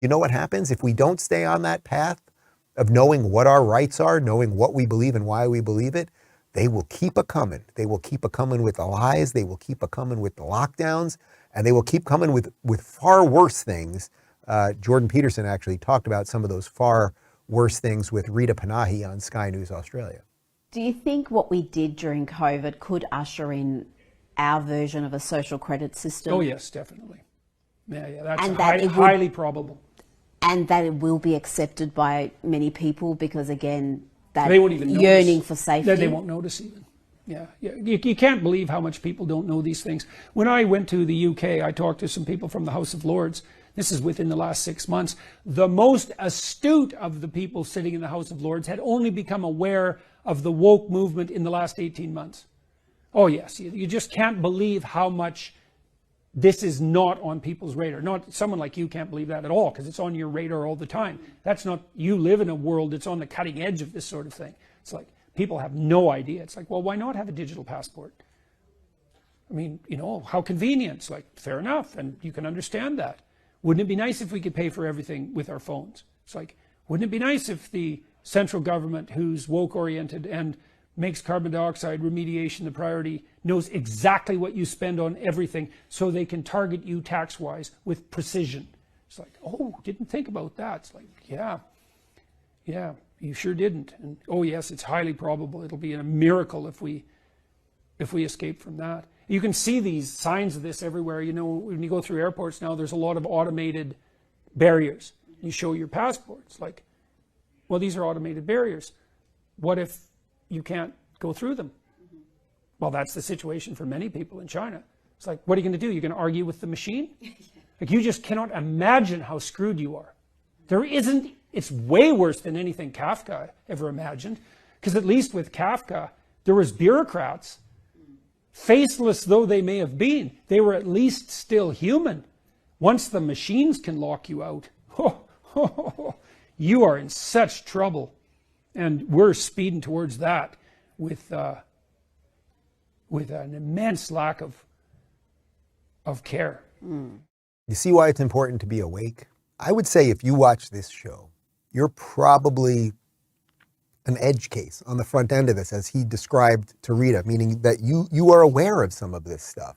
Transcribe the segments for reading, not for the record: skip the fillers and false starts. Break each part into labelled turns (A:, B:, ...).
A: You know what happens if we don't stay on that path of knowing what our rights are, knowing what we believe and why we believe it? They will keep a coming. They will keep a coming with the lies. They will keep a coming with the lockdowns, and they will keep coming with far worse things. Jordan Peterson actually talked about some of those far worse things with Rita Panahi on Sky News Australia.
B: Do you think what we did during COVID could usher in our version of a social credit system?
C: Oh yes, definitely. Yeah, that's highly probable.
B: And that it will be accepted by many people because, again, that
C: they won't even
B: yearning
C: notice.
B: for safety.
C: They won't notice even. Yeah. You can't believe how much people don't know these things. When I went to the UK, I talked to some people from the House of Lords. This is within the last 6 months. The most astute of the people sitting in the House of Lords had only become aware of the woke movement in the last 18 months. Oh yes, you just can't believe how much this is not on people's radar. Not someone like you can't believe that at all because it's on your radar all the time. That's not, you live in a world that's on the cutting edge of this sort of thing. It's like people have no idea. It's like, well, why not have a digital passport? I mean, you know, how convenient. It's like, fair enough, and you can understand that. Wouldn't it be nice if we could pay for everything with our phones? It's like, wouldn't it be nice if the central government, who's woke oriented and makes carbon dioxide remediation the priority, knows exactly what you spend on everything so they can target you tax-wise with precision? It's like, oh, didn't think about that. It's like, yeah, you sure didn't. And oh yes, it's highly probable. It'll be a miracle if we escape from that. You can see these signs of this everywhere. You know, when you go through airports now, there's a lot of automated barriers. You show your passport. It's like, well, these are automated barriers. What if you can't go through them? Well, that's the situation for many people in China. It's like, what are you going to do? You're going to argue with the machine? Like, you just cannot imagine how screwed you are. It's way worse than anything Kafka ever imagined, because at least with Kafka, there was bureaucrats. Faceless though they may have been, they were at least still human. Once the machines can lock you out, you are in such trouble. And we're speeding towards that with an immense lack of care.
A: You see why it's important to be awake? I would say if you watch this show, you're probably an edge case on the front end of this, as he described to Rita, meaning that you are aware of some of this stuff.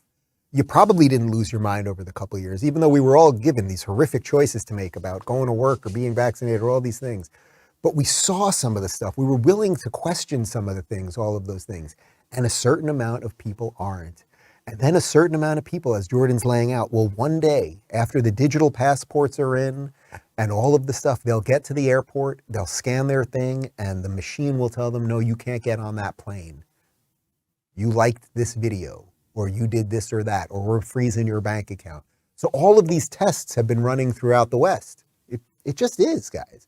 A: You probably didn't lose your mind over the couple of years, even though we were all given these horrific choices to make about going to work or being vaccinated or all these things. But we saw some of the stuff. We were willing to question some of the things, all of those things. And a certain amount of people aren't. And then a certain amount of people, as Jordan's laying out, will one day, after the digital passports are in and all of the stuff, they'll get to the airport, they'll scan their thing, and the machine will tell them, no, you can't get on that plane. You liked this video, or you did this or that, or we're freezing your bank account. So all of these tests have been running throughout the West. It just is, guys.